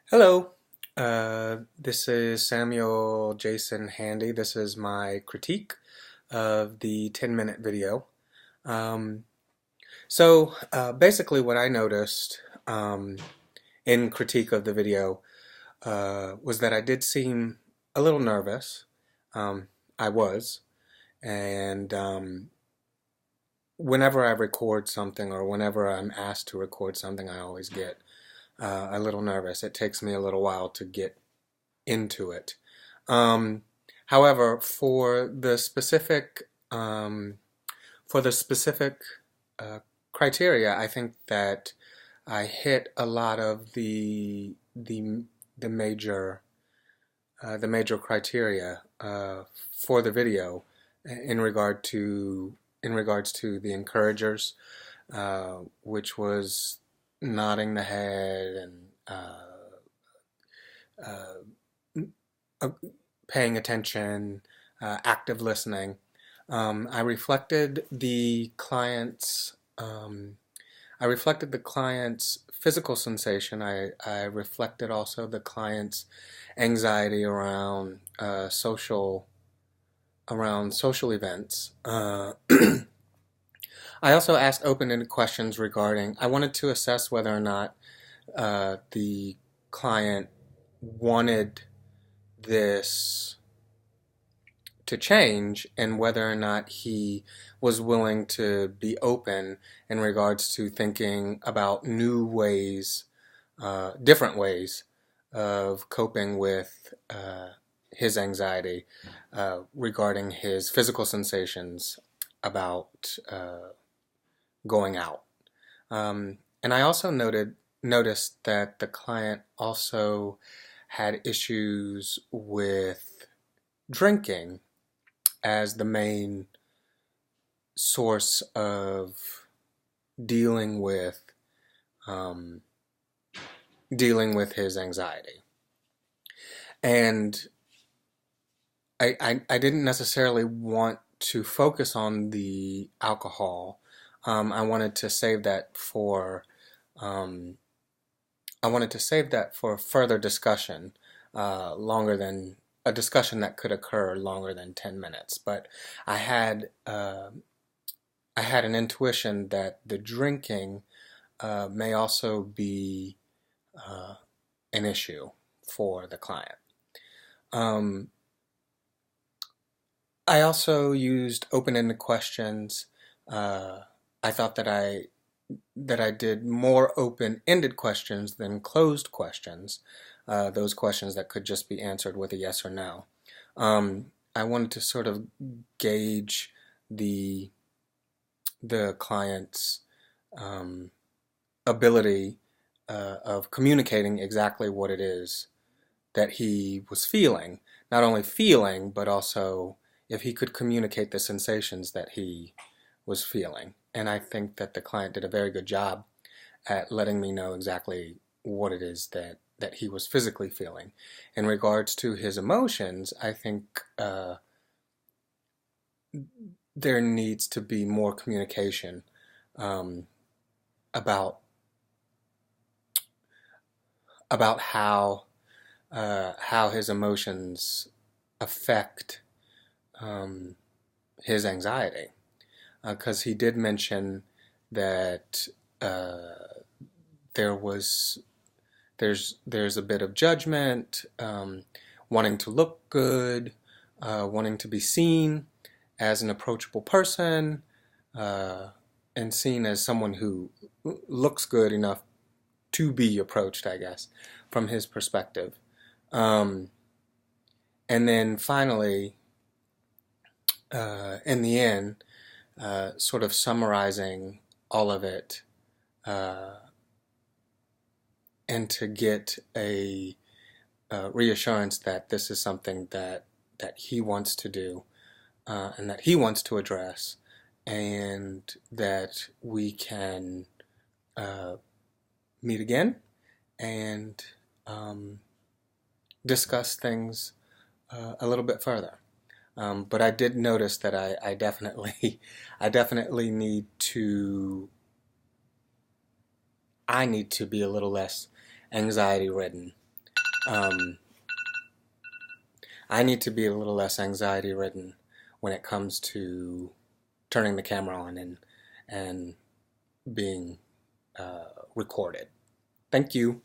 Hello, this is Samuel Jason Handy. This is my critique of the 10-minute video. Um, Basically what I noticed in critique of the video was that I did seem a little nervous. I was, and whenever I record something or whenever I'm asked to record something, I always get a little nervous. It takes me a little while to get into it. Um, However, for the specific uh, criteria, I think that I hit a lot of the major the major criteria for the video in regards to the encouragers, which was nodding the head and uh, paying attention, active listening. I reflected the client's physical sensation. I reflected also the client's anxiety around social events. I also asked open-ended questions regarding. I wanted to assess whether or not the client wanted this to change and whether or not he was willing to be open in regards to thinking about new ways, different ways of coping with his anxiety regarding his physical sensations about going out. And I also noticed that the client also had issues with drinking as the main source of dealing with um, his anxiety. And I didn't necessarily want to focus on the alcohol. I wanted to save that for um, further discussion, longer than a discussion that could occur longer than 10 minutes. But I had uh, I had an intuition that the drinking may also be uh, an issue for the client. Um, I also used open-ended questions. Uh, I thought that I did more open-ended questions than closed questions. Those questions that could just be answered with a yes or no. I wanted to sort of gauge the client's um, ability of communicating exactly what it is that he was feeling. Not only feeling, but also if he could communicate the sensations that he was feeling. And I think that the client did a very good job at letting me know exactly what it is that he was physically feeling. In regards to his emotions, I think there needs to be more communication um, about how his emotions affect um, his anxiety, because he did mention that uh, there was there's a bit of judgment, wanting to look good, wanting to be seen as an approachable person, uh, and seen as someone who looks good enough to be approached, I guess, from his perspective. Um, and then finally, in the end, sort of summarizing all of it, uh, and to get a reassurance that this is something that he wants to do, and that he wants to address, and that we can uh, meet again and um, discuss things a little bit further. But I did notice that I definitely I definitely need to be a little less anxiety ridden I need to be a little less anxiety ridden when it comes to turning the camera on and being recorded. Thank you.